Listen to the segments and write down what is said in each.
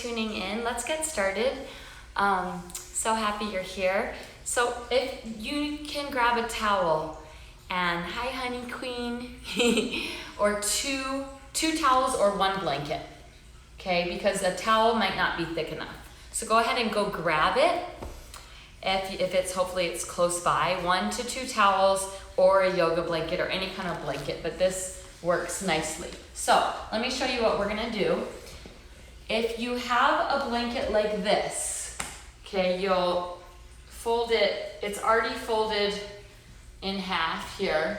Tuning in. Let's get started. So happy you're here. So if you can grab a towel and hi honey queen or two towels or one blanket, okay, because a towel might not be thick enough. So go ahead and go grab it if it's hopefully it's close by. 1 to 2 towels or a yoga blanket or any kind of blanket, but this works nicely. So let me show you what we're gonna do. If you have a blanket like this, okay, you'll fold it, it's already folded in half here.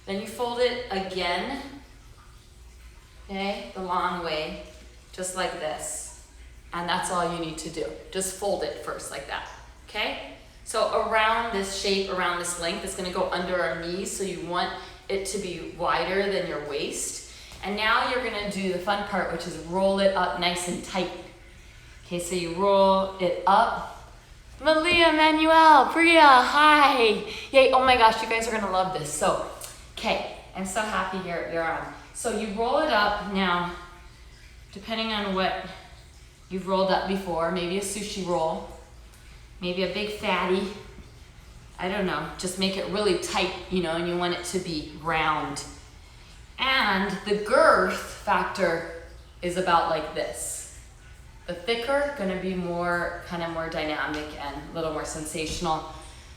Then you fold it again, okay, the long way, just like this. And that's all you need to do. Just fold it first like that, okay? So around this shape, around this length, it's gonna go under our knees, so you want it to be wider than your waist. And now you're gonna do the fun part, which is roll it up nice and tight. Okay, so you roll it up. Malia, Manuel, Priya, hi. Yay, oh my gosh, you guys are gonna love this. So, okay, I'm so happy you're on. So you roll it up now, depending on what you've rolled up before, maybe a sushi roll, maybe a big fatty, I don't know, just make it really tight, and you want it to be round. And the girth factor is about like this. The thicker, gonna be more dynamic and a little more sensational.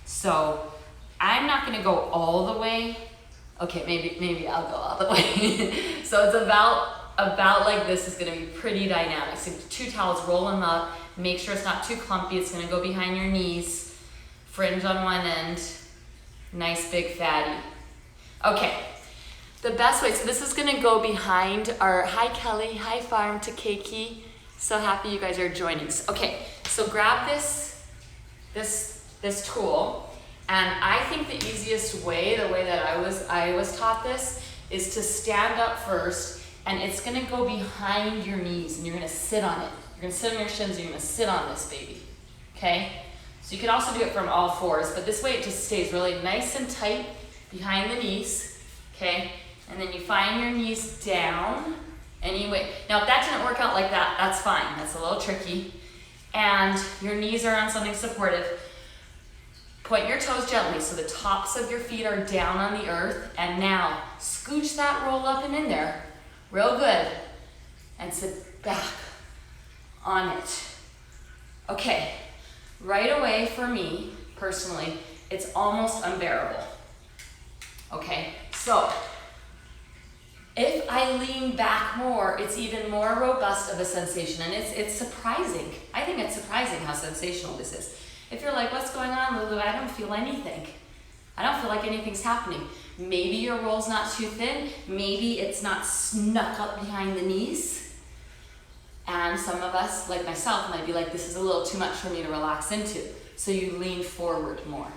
So I'm not gonna go all the way. Okay, maybe I'll go all the way. So it's about like this, is gonna be pretty dynamic. So 2 towels, roll them up, make sure it's not too clumpy. It's gonna go behind your knees, fringe on one end, nice big fatty. Okay. The best way, so this is gonna go behind our, hi Kelly, hi Farm to Keiki. So happy you guys are joining. Okay, so grab this tool, and I think the easiest way, the way that I was taught this, is to stand up first, and it's gonna go behind your knees, and you're gonna sit on it. You're gonna sit on your shins, and you're gonna sit on this baby, okay? So you can also do it from all fours, but this way it just stays really nice and tight behind the knees, okay? And then you find your knees down anyway. Now if that didn't work out like that, that's fine. That's a little tricky. And your knees are on something supportive. Point your toes gently so the tops of your feet are down on the earth. And now scooch that roll up and in there. Real good. And sit back on it. Okay, right away for me, personally, it's almost unbearable. Okay, so if I lean back more, it's even more robust of a sensation, and it's surprising. I think it's surprising how sensational this is. If you're like, what's going on, Lulu? I don't feel anything. I don't feel like anything's happening. Maybe your roll's not too thin. Maybe it's not snuck up behind the knees. And some of us, like myself, might be like, this is a little too much for me to relax into. So you lean forward more.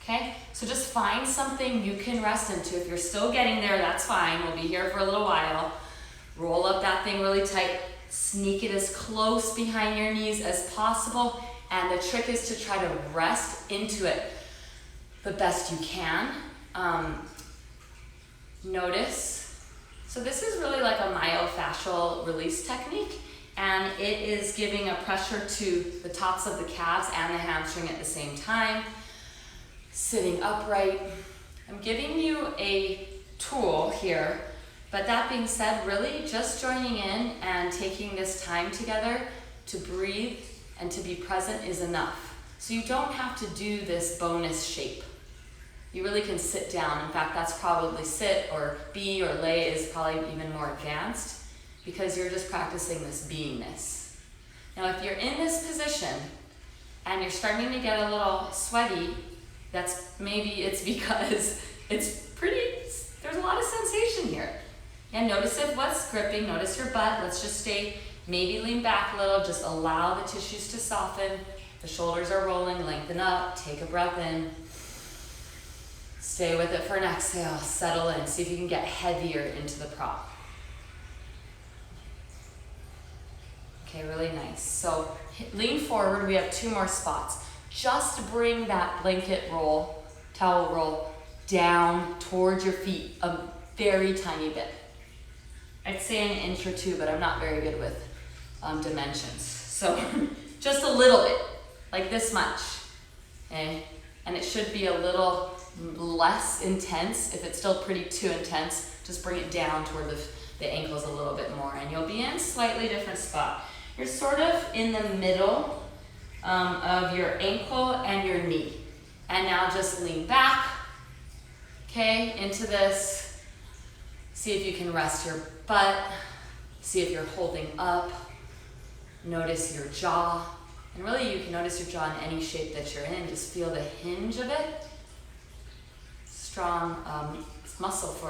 Okay, so just find something you can rest into. If you're still getting there, that's fine. We'll be here for a little while. Roll up that thing really tight. Sneak it as close behind your knees as possible. And the trick is to try to rest into it the best you can. Notice. So this is really like a myofascial release technique. And it is giving a pressure to the tops of the calves and the hamstring at the same time. Sitting upright. I'm giving you a tool here, but that being said, really just joining in and taking this time together to breathe and to be present is enough. So you don't have to do this bonus shape. You really can sit down. In fact, that's probably sit or be or lay is probably even more advanced because you're just practicing this beingness. Now, if you're in this position and you're starting to get a little sweaty, maybe it's because there's a lot of sensation here. And notice if what's gripping, notice your butt. Let's just stay, maybe lean back a little, just allow the tissues to soften. The shoulders are rolling, lengthen up, take a breath in. Stay with it for an exhale, settle in. See if you can get heavier into the prop. Okay, really nice. So lean forward, we have 2 more spots. Just bring that blanket roll, towel roll, down towards your feet a very tiny bit. I'd say an inch or 2, but I'm not very good with dimensions. So just a little bit, like this much, okay? And it should be a little less intense. If it's still pretty too intense, just bring it down toward the ankles a little bit more, and you'll be in a slightly different spot. You're sort of in the middle of your ankle and your knee. And now just lean back, okay, into this. See if you can rest your butt. See if you're holding up. Notice your jaw. And really you can notice your jaw in any shape that you're in. Just feel the hinge of it. Strong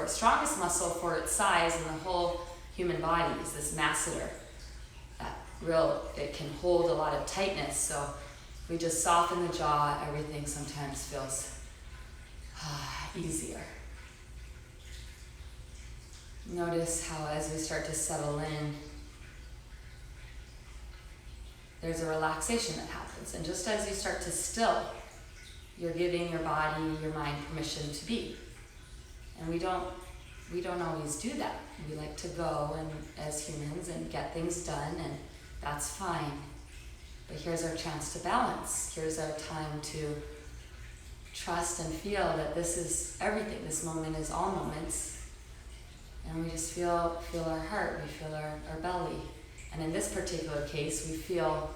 strongest muscle for its size in the whole human body is this masseter. It can hold a lot of tightness. So if we just soften the jaw, everything sometimes feels easier. Notice how as we start to settle in, there's a relaxation that happens. And just as you start to still, you're giving your body, your mind permission to be. And we don't always do that. We like to go and as humans and get things done, and that's fine. But here's our chance to balance. Here's our time to trust and feel that this is everything. This moment is all moments. And we just feel our heart, we feel our belly. And in this particular case, we feel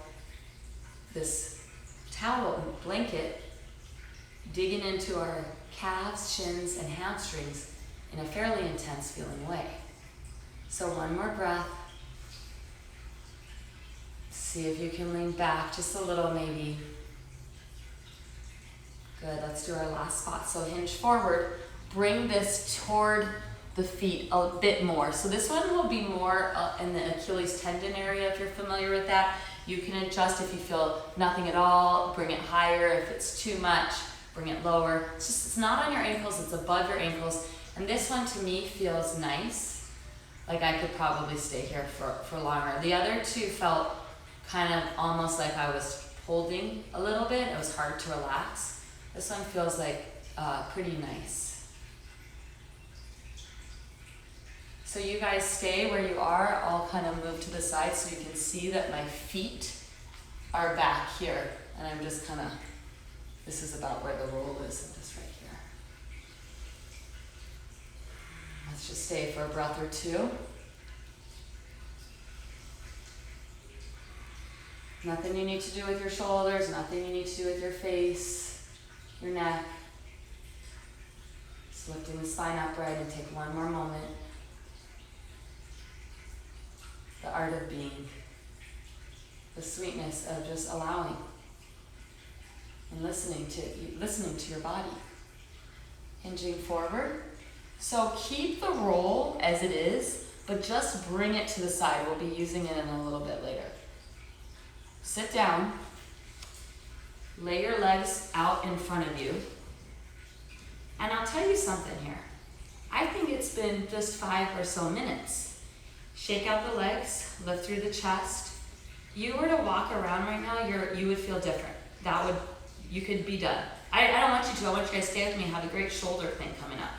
this towel and blanket digging into our calves, shins, and hamstrings in a fairly intense feeling way. So one more breath. See if you can lean back just a little maybe. Good, let's do our last spot. So hinge forward, bring this toward the feet a bit more. So this one will be more in the Achilles tendon area if you're familiar with that. You can adjust if you feel nothing at all, bring it higher. If it's too much, bring it lower. It's not on your ankles, it's above your ankles. And this one to me feels nice. Like I could probably stay here for longer. The other two felt kind of almost like I was holding a little bit. It was hard to relax. This one feels like pretty nice. So you guys stay where you are. I'll kind of move to the side so you can see that my feet are back here. And I'm just kind of, this is about where the roll is, and just right here. Let's just stay for a breath or two. Nothing you need to do with your shoulders, nothing you need to do with your face, your neck. Just lifting the spine upright and take one more moment. The art of being, the sweetness of just allowing and listening to your body. Hinging forward. So keep the roll as it is, but just bring it to the side. We'll be using it in a little bit later. Sit down, lay your legs out in front of you, and I'll tell you something here. I think it's been just 5 or so minutes. Shake out the legs, lift through the chest. You were to walk around right now, you would feel different. You could be done. I don't want you to, I want you guys to stay with me and have a great shoulder thing coming up.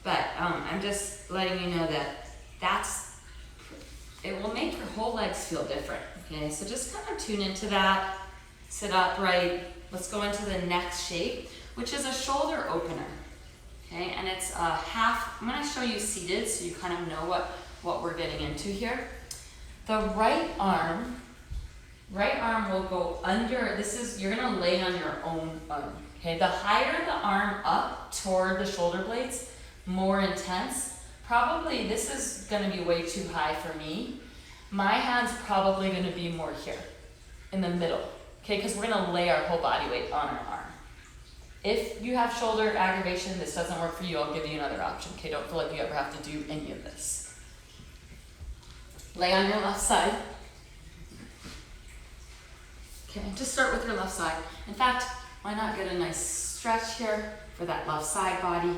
But I'm just letting you know that it will make your whole legs feel different. Okay, so just kind of tune into that, sit upright. Let's go into the next shape, which is a shoulder opener. Okay, and it's a half, I'm gonna show you seated so you kind of know what we're getting into here. The right arm will go under, you're gonna lay on your own arm. Okay, the higher the arm up toward the shoulder blades, more intense. Probably this is gonna be way too high for me. My hand's probably gonna be more here, in the middle, okay? Because we're gonna lay our whole body weight on our arm. If you have shoulder aggravation, this doesn't work for you, I'll give you another option, okay? Don't feel like you ever have to do any of this. Lay on your left side. Okay, just start with your left side. In fact, why not get a nice stretch here for that left side body.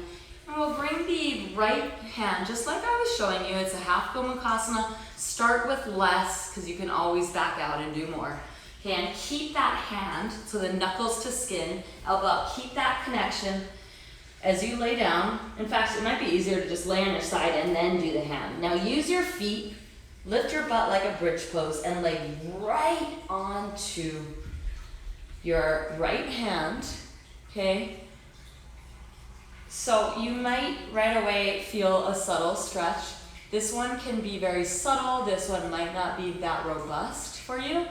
And we'll bring the right hand, just like I was showing you, it's a half Gomukhasana. Start with less, because you can always back out and do more. Okay, and keep that hand, so the knuckles to skin, elbow up, keep that connection as you lay down. In fact, it might be easier to just lay on your side and then do the hand. Now use your feet Lift your butt like a bridge pose and lay right onto your right hand, okay? So you might right away feel a subtle stretch. This one can be very subtle. This one might not be that robust for you.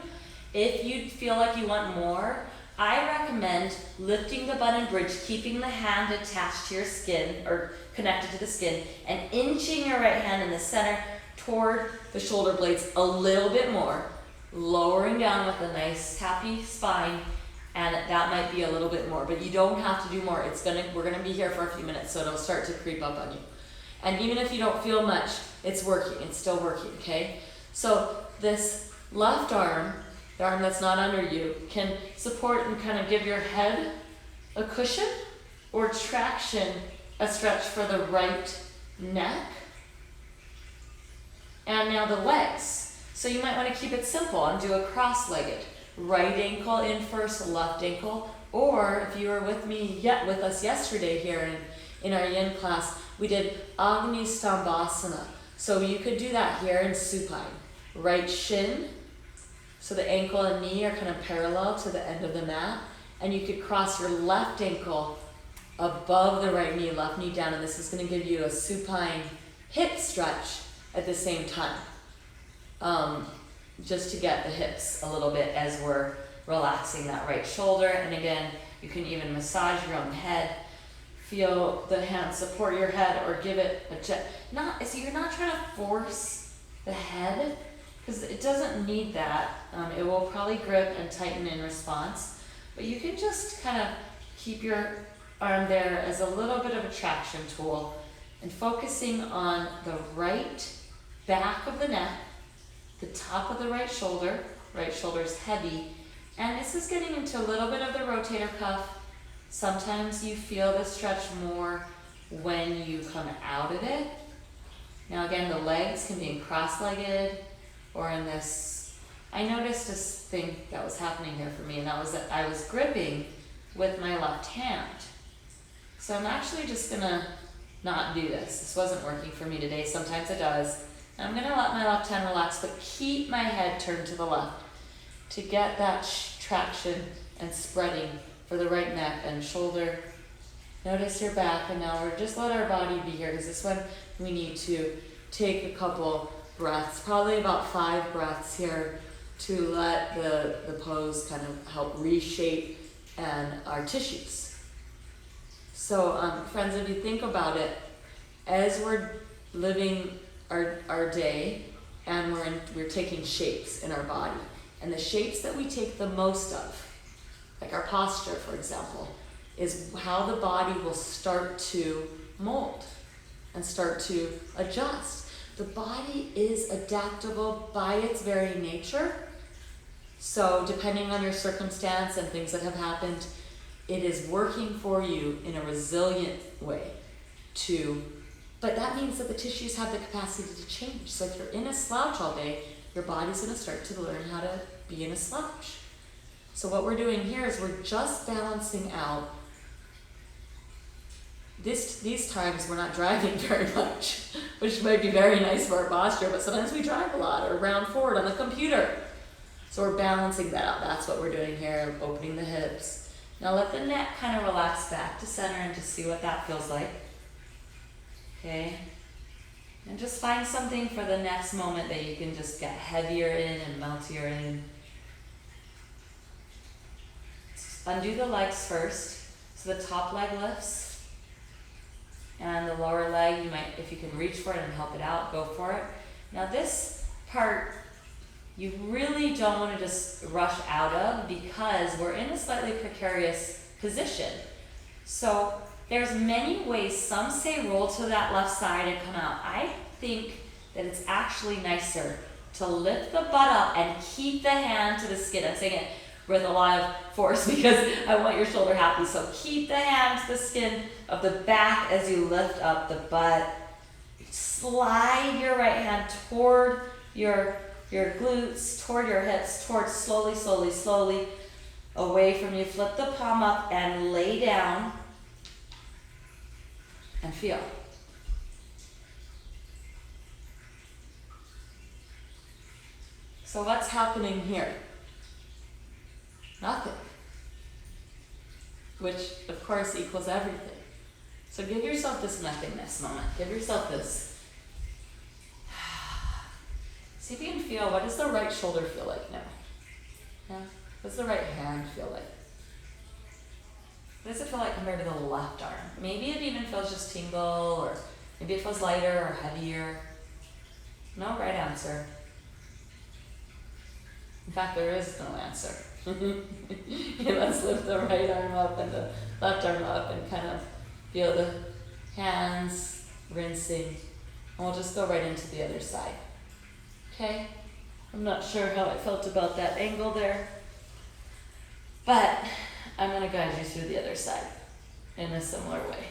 If you feel like you want more, I recommend lifting the butt and bridge, keeping the hand attached to your skin or connected to the skin, and inching your right hand in the center toward the shoulder blades a little bit more, lowering down with a nice happy spine, and that might be a little bit more, but you don't have to do more. We're gonna be here for a few minutes, so it'll start to creep up on you. And even if you don't feel much, it's working, it's still working, okay? So this left arm, the arm that's not under you, can support and kind of give your head a cushion or traction, a stretch for the right neck. And now the legs. So you might want to keep it simple and do a cross-legged. Right ankle in first, left ankle. Or if you were with us yesterday here in our yin class, we did Agni Stambhasana. So you could do that here in supine. Right shin, so the ankle and knee are kind of parallel to the end of the mat. And you could cross your left ankle above the right knee, left knee down. And this is going to give you a supine hip stretch at the same time. Just to get the hips a little bit as we're relaxing that right shoulder. And again, you can even massage your own head. Feel the hand support your head or give it a jet. So you're not trying to force the head because it doesn't need that. It will probably grip and tighten in response. But you can just kind of keep your arm there as a little bit of a traction tool and focusing on the right back of the neck, the top of the right shoulder's heavy, and this is getting into a little bit of the rotator cuff. Sometimes you feel the stretch more when you come out of it. Now again, the legs can be in cross-legged or in this. I noticed this thing that was happening here for me, and that was that I was gripping with my left hand. So I'm actually just gonna not do this. This wasn't working for me today. Sometimes it does. I'm going to let my left hand relax, but keep my head turned to the left to get that traction and spreading for the right neck and shoulder. Notice your back, and now we're just let our body be here because this one we need to take a couple breaths, probably about 5 breaths here to let the pose kind of help reshape and our tissues. So friends, if you think about it, as we're living our day, and we're taking shapes in our body, and the shapes that we take the most of, like our posture, for example, is how the body will start to mold and start to adjust. The body is adaptable by its very nature. So depending on your circumstance and things that have happened, it is working for you in a resilient way but that means that the tissues have the capacity to change. So if you're in a slouch all day, your body's going to start to learn how to be in a slouch. So what we're doing here is we're just balancing out. These times we're not driving very much, which might be very nice for our posture, but sometimes we drive a lot or round forward on the computer. So we're balancing that out. That's what we're doing here, opening the hips. Now let the neck kind of relax back to center and just see what that feels like. Okay, and just find something for the next moment that you can just get heavier in and mountier in. Undo the legs first. So the top leg lifts, and the lower leg, you might, if you can reach for it and help it out, go for it. Now this part, you really don't want to just rush out of because we're in a slightly precarious position. So there's many ways. Some say roll to that left side and come out. I think that it's actually nicer to lift the butt up and keep the hand to the skin. I'm saying it with a lot of force because I want your shoulder happy. So keep the hand to the skin of the back as you lift up the butt. Slide your right hand toward your glutes, toward your hips, toward slowly away from you. Flip the palm up and lay down. And feel. So what's happening here? Nothing. Which, of course, equals everything. So give yourself this nothingness moment. Give yourself this. See if you can feel, what does the right shoulder feel like now? Yeah? What does the right hand feel like? What does it feel like compared to the left arm? Maybe it even feels just tingle, or maybe it feels lighter or heavier. No right answer. In fact, there is no answer. Okay, let's lift the right arm up and the left arm up and kind of feel the hands rinsing. And we'll just go right into the other side. Okay? I'm not sure how I felt about that angle there, but I'm going to guide you through the other side in a similar way.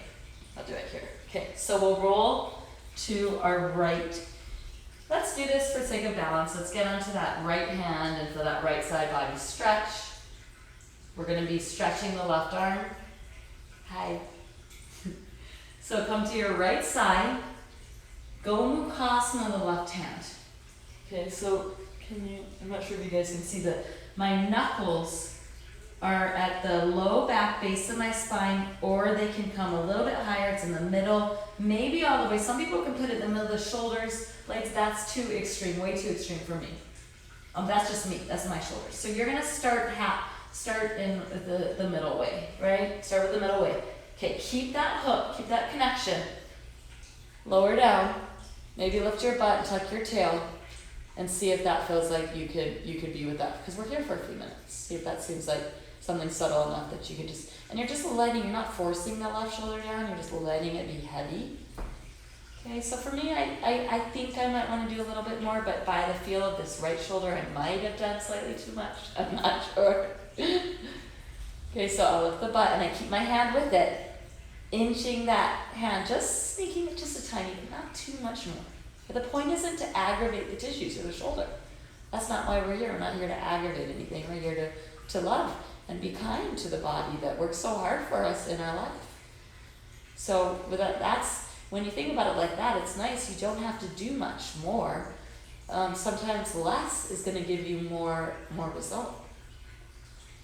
I'll do it here. Okay, so we'll roll to our right. Let's do this for sake of balance. Let's get onto that right hand and for that right side body stretch. We're going to be stretching the left arm. Hi. So come to your right side. Go Mukhasana on the left hand. Okay, so I'm not sure if you guys can see that my knuckles are at the low back base of my spine, or they can come a little bit higher. It's in the middle, maybe all the way. Some people can put it in the middle of the shoulders, blades. That's too extreme, way too extreme for me. That's just me, that's my shoulders. So you're gonna start in the middle way, right? Start with the middle way. Okay, keep that hook, keep that connection. Lower down, maybe lift your butt and tuck your tail, and see if that feels like you could be with that, because we're here for a few minutes. See if that seems like something subtle enough that you could just, and you're just letting, you're not forcing the left shoulder down, you're just letting it be heavy. Okay, so for me, I think I might want to do a little bit more, but by the feel of this right shoulder, I might have done slightly too much. I'm not sure. Okay, so I'll lift the butt and I keep my hand with it, inching that hand, just sneaking it just a tiny bit, not too much more. But the point isn't to aggravate the tissues of the shoulder. That's not why we're here. We're not here to aggravate anything. We're here to love and be kind to the body that works so hard for us in our life. So with that's, when you think about it like that, it's nice. You don't have to do much more. Sometimes less is going to give you more result.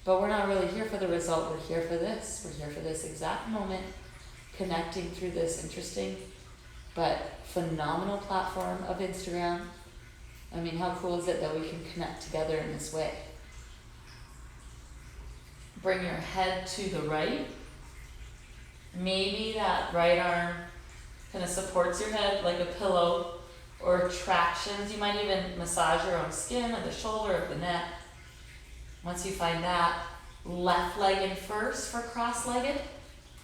But we're not really here for the result. We're here for this. We're here for this exact moment, connecting through this interesting but phenomenal platform of Instagram. I mean, how cool is it that we can connect together in this way? Bring your head to the right. Maybe that right arm kind of supports your head like a pillow, or tractions. You might even massage your own skin or the shoulder or the neck. Once you find that, left leg in first for cross-legged,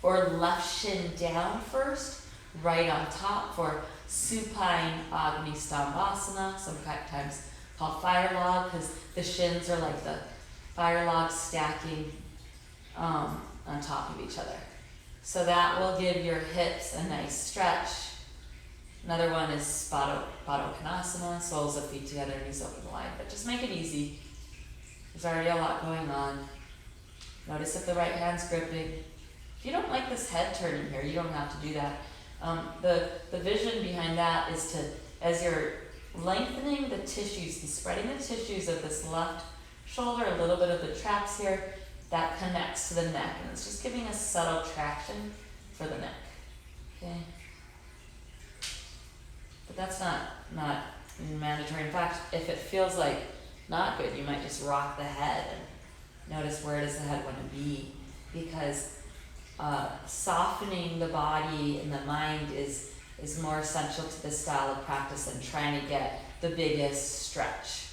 or left shin down first, right on top for supine Agni Stambhasana, sometimes called fire log, because the shins are like the fire logs stacking on top of each other. So that will give your hips a nice stretch. Another one is Baddha Konasana, soles of feet together, knees open wide, but just make it easy. There's already a lot going on. Notice if the right hand's gripping. If you don't like this head turning here, you don't have to do that. The vision behind that is to, as you're lengthening the tissues and spreading the tissues of this left shoulder, a little bit of the traps here, that connects to the neck. And it's just giving a subtle traction for the neck. Okay? But that's not mandatory. In fact, if it feels like not good, you might just rock the head and notice where does the head want to be, because softening the body and the mind is more essential to this style of practice than trying to get the biggest stretch.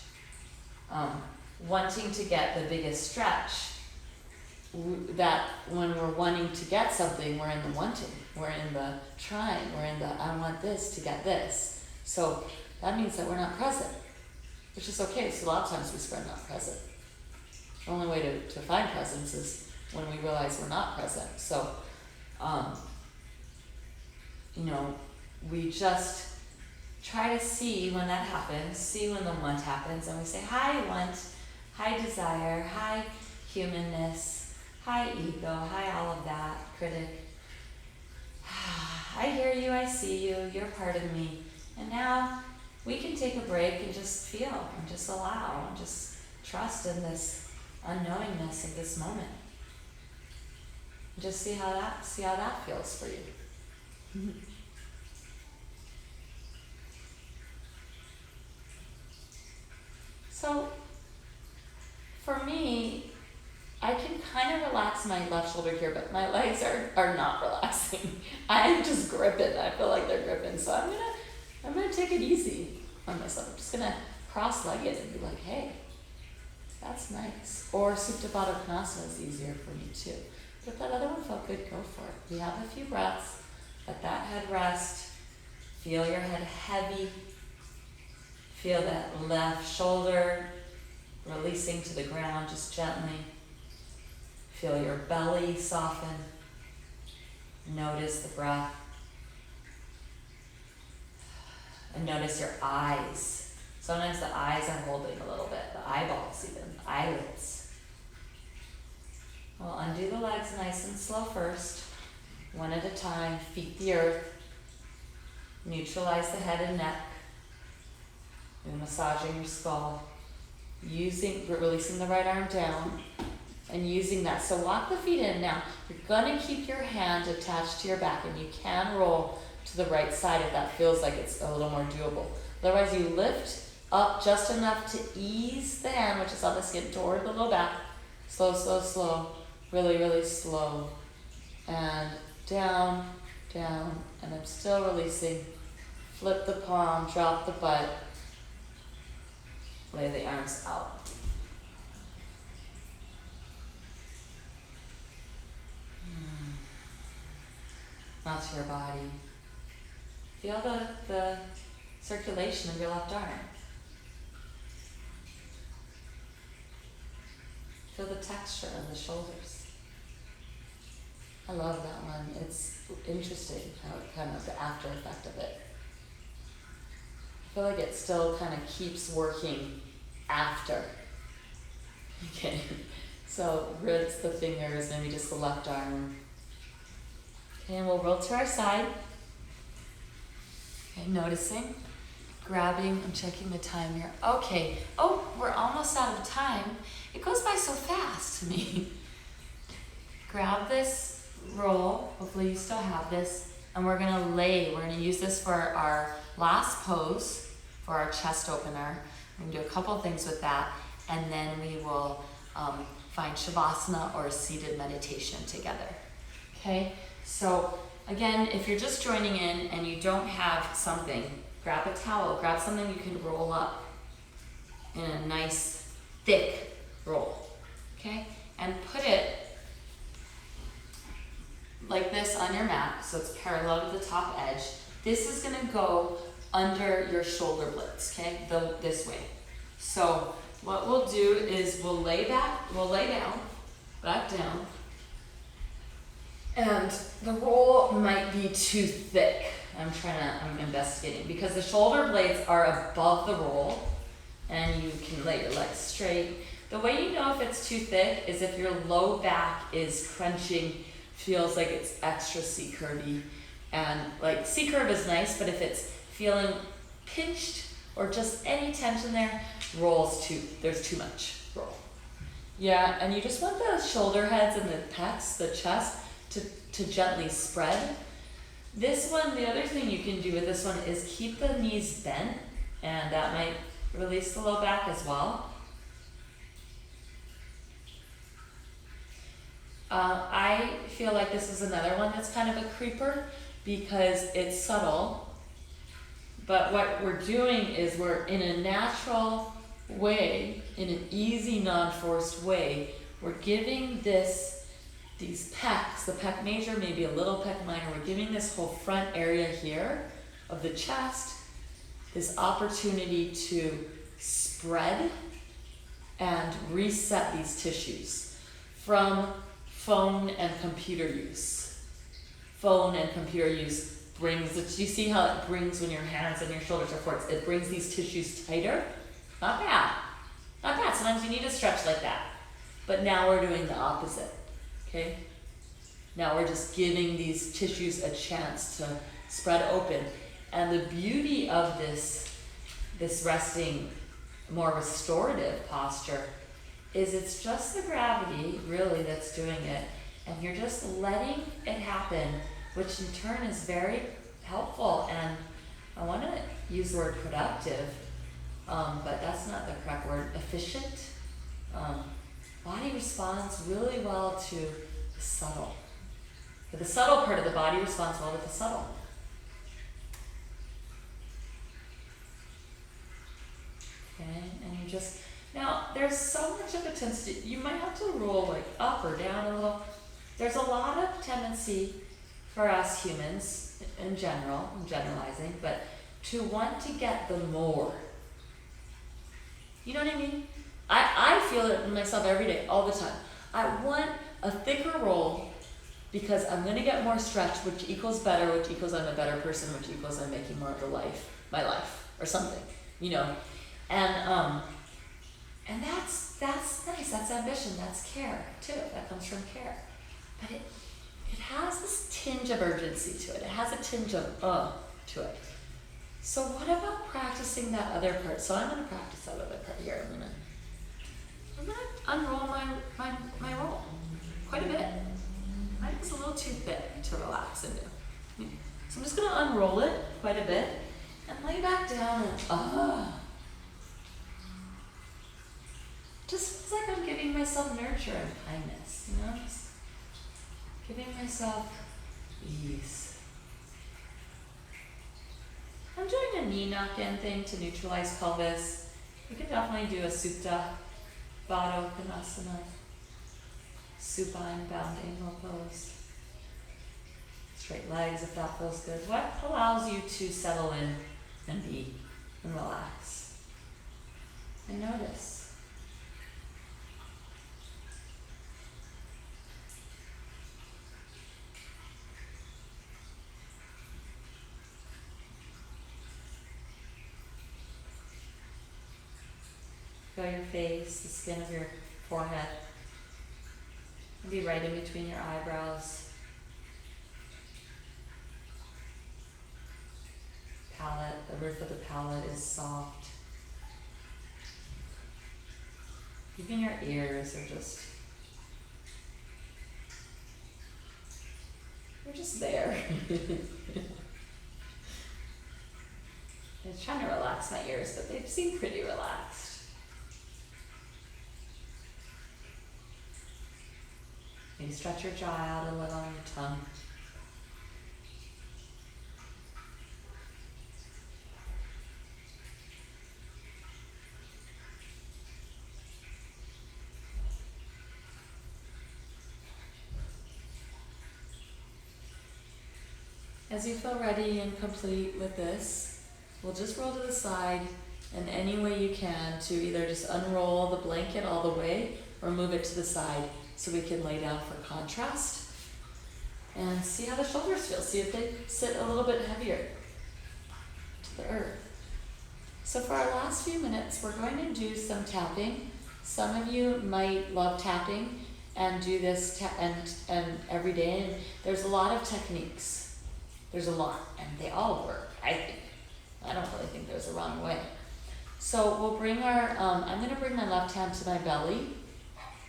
Wanting to get the biggest stretch, that when we're wanting to get something, we're in the wanting, we're in the trying, we're in the I want this to get this. So that means that we're not present, which is okay. So a lot of times we spend not present. The only way to find presence is when we realize we're not present. So, we just try to see when that happens, see when the want happens, and we say, hi want, hi desire, hi humanness, hi ego, hi all of that, critic. I hear you, I see you, you're part of me. And now we can take a break and just feel and just allow and just trust in this unknowingness of this moment. Just see how that feels for you. So for me, I can kind of relax my left shoulder here, but my legs are not relaxing. I'm just gripping. I feel like they're gripping. So I'm gonna take it easy on myself. I'm just gonna cross-leg it and be like, hey, that's nice. Or Supta Baddha Konasana is easier for me too. But if that other one felt good, go for it. We have a few breaths. Let that head rest. Feel your head heavy. Feel that left shoulder releasing to the ground just gently. Feel your belly soften. Notice the breath. And notice your eyes. Sometimes the eyes are holding a little bit, the eyeballs even, the eyelids. We'll undo the legs nice and slow first, one at a time, feet the earth. Neutralize the head and neck. You're massaging your skull. Releasing the right arm down and using that. So walk the feet in. Now, you're gonna keep your hand attached to your back and you can roll to the right side if that feels like it's a little more doable. Otherwise, you lift up just enough to ease the hand, which is on the skin, toward the low back. Slow, slow, slow. Really, really slow. And down, down. And I'm still releasing. Flip the palm, drop the butt. Lay the arms out. Now to your body. Feel the circulation of your left arm. Feel the texture of the shoulders. I love that one. It's interesting how it kind of, the after effect of it. I feel like it still kind of keeps working after. Okay, so rinse the fingers, maybe just the left arm. Okay, and we'll roll to our side. Okay, noticing, grabbing, I'm checking the time here. Okay, oh, we're almost out of time. It goes by so fast to me. Grab this roll, hopefully you still have this, and we're gonna use this for our last pose, for our chest opener. We're gonna do a couple things with that, and then we will find Shavasana or a seated meditation together. Okay, so again, if you're just joining in and you don't have something, grab a towel, grab something you can roll up in a nice, thick roll, okay? And put it like this on your mat, so it's parallel to the top edge. This is gonna go under your shoulder blades, okay? This way. So what we'll do is we'll lay down, back down, and the roll might be too thick. I'm investigating, because the shoulder blades are above the roll, and you can lay your legs straight. The way you know if it's too thick is if your low back is crunching, feels like it's extra C-curvy, and like C-curve is nice, but if it's feeling pinched or just any tension there, there's too much roll. Yeah, and you just want the shoulder heads and the pecs, the chest, to gently spread. This one, the other thing you can do with this one is keep the knees bent, and that might release the low back as well. I feel like this is another one that's kind of a creeper because it's subtle, but what we're doing is we're in a natural way, in an easy, non-forced way, we're giving these pecs, the pec major, maybe a little pec minor, we're giving this whole front area here of the chest this opportunity to spread and reset these tissues from phone and computer use. Phone and computer use brings, you see how it brings when your hands and your shoulders are forward, it brings these tissues tighter? Not bad, not bad. Sometimes you need to stretch like that. But now we're doing the opposite, okay? Now we're just giving these tissues a chance to spread open. And the beauty of this this resting, more restorative posture, is it's just the gravity really that's doing it, and you're just letting it happen, which in turn is very helpful. And I want to use the word productive, but that's not the correct word. Efficient. Body responds really well to the subtle. But the subtle part of the body responds well to the subtle. Okay, and you just, now there's so much of a tendency, you might have to roll like up or down a little. There's a lot of tendency for us humans in general, I'm generalizing, but to want to get the more. You know what I mean? I feel it in myself every day, all the time. I want a thicker roll because I'm going to get more stretch, which equals better, which equals I'm a better person, which equals I'm making more of my life, or something, you know. And that's nice, that's ambition, that's care too, that comes from care. But it has this tinge of urgency to it. It has a tinge of to it. So what about practicing that other part? So I'm going to practice that other part here. I'm gonna unroll my roll quite a bit. I think it's a little too thick to relax into. So I'm just going to unroll it quite a bit and lay back down and just feels like I'm giving myself nurture and kindness, you know, just giving myself ease. I'm doing a knee knock-in thing to neutralize pelvis. You can definitely do a Supine, Baddha Konasana, supine bound angle pose. Straight legs if that feels good. What allows you to settle in and be and relax? And notice. Feel your face, the skin of your forehead. Maybe right in between your eyebrows. Palate, the roof of the palate is soft. Even your ears are just, they're just there. I was trying to relax my ears, but they seem pretty relaxed. Maybe stretch your jaw out a little on your tongue. As you feel ready and complete with this, we'll just roll to the side, and any way you can to either just unroll the blanket all the way or move it to the side so we can lay down for contrast and see how the shoulders feel. See if they sit a little bit heavier to the earth. So for our last few minutes, we're going to do some tapping. Some of you might love tapping and do this and every day, and there's a lot of techniques. There's a lot, and they all work, I think. I don't really think there's a wrong way. So we'll bring our, I'm going to bring my left hand to my belly,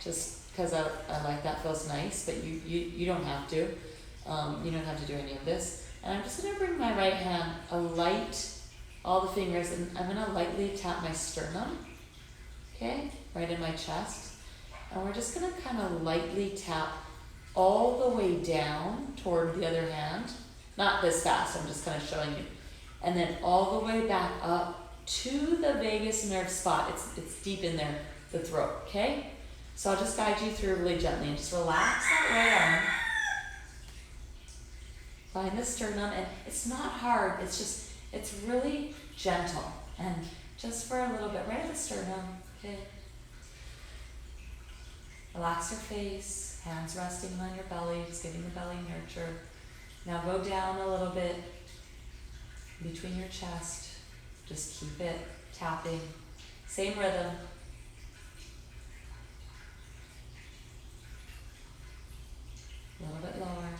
just because I like that, feels nice, but you don't have to. You don't have to do any of this. And I'm just going to bring my right hand all the fingers, and I'm going to lightly tap my sternum, okay, right in my chest. And we're just going to kind of lightly tap all the way down toward the other hand. Not this fast, I'm just kind of showing you. And then all the way back up to the vagus nerve spot. It's deep in there, the throat, okay? So I'll just guide you through really gently and just relax that right arm. Find the sternum, and it's not hard, it's really gentle. And just for a little bit, right at the sternum, okay? Relax your face, hands resting on your belly, just giving the belly nurture. Now go down a little bit between your chest. Just keep it tapping. Same rhythm. A little bit lower.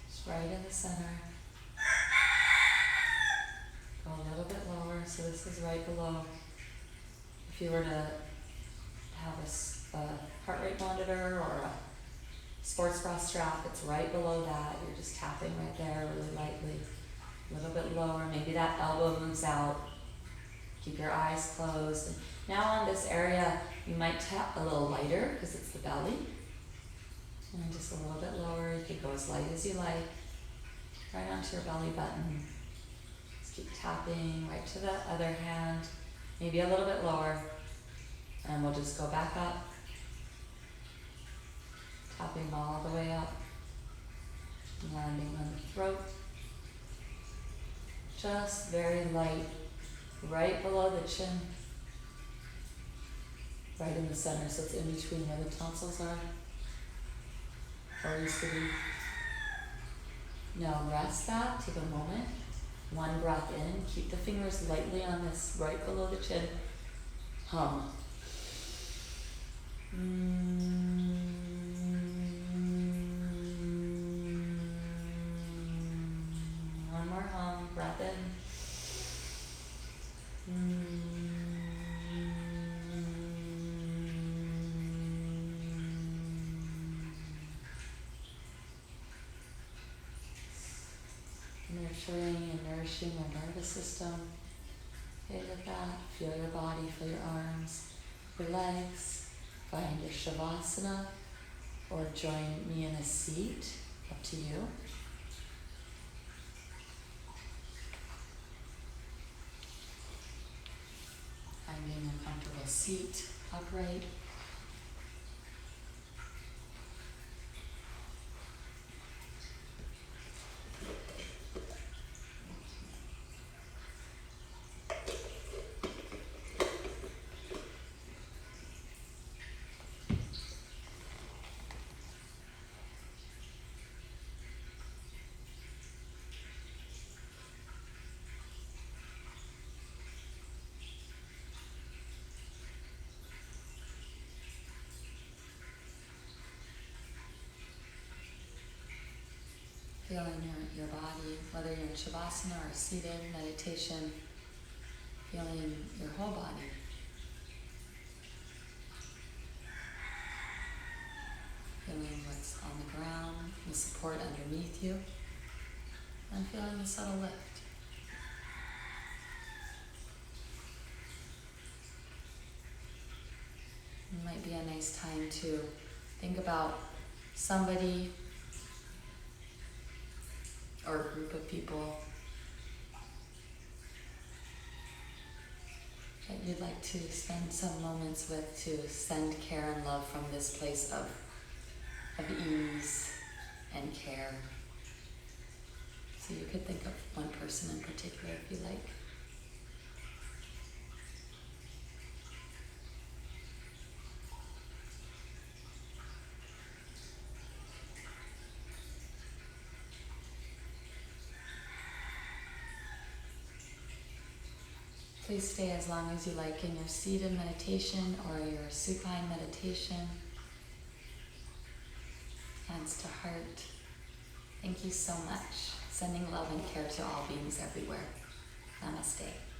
Just right in the center. Go this is right below. If you were to have a heart rate monitor or a sports bra strap, it's right below that. You're just tapping right there really lightly. A little bit lower, maybe that elbow moves out. Keep your eyes closed. And now on this area, you might tap a little lighter because it's the belly. And just a little bit lower. You can go as light as you like. Right onto your belly button. Just keep tapping right to the other hand. Maybe a little bit lower. And we'll just go back up. Tapping all the way up. Landing on the throat. Just very light. Right below the chin. Right in the center, so it's in between where the tonsils are. Or used to be. Now rest that, take a moment. One breath in, keep the fingers lightly on this right below the chin. Hum. One more hum, breath in. Nurturing and nourishing your nervous system. Okay, with that, feel your body, feel your arms, your legs. Find your Shavasana or join me in a seat, up to you. Finding a comfortable seat, upright. Feeling your body, whether you're in Shavasana or seated meditation, feeling your whole body. Feeling what's on the ground, the support underneath you, and feeling the subtle lift. It might be a nice time to think about somebody or a group of people that you'd like to spend some moments with to send care and love from this place of ease and care. So you could think of one person in particular if you like. Please stay as long as you like in your seated meditation or your supine meditation. Hands to heart. Thank you so much. Sending love and care to all beings everywhere. Namaste.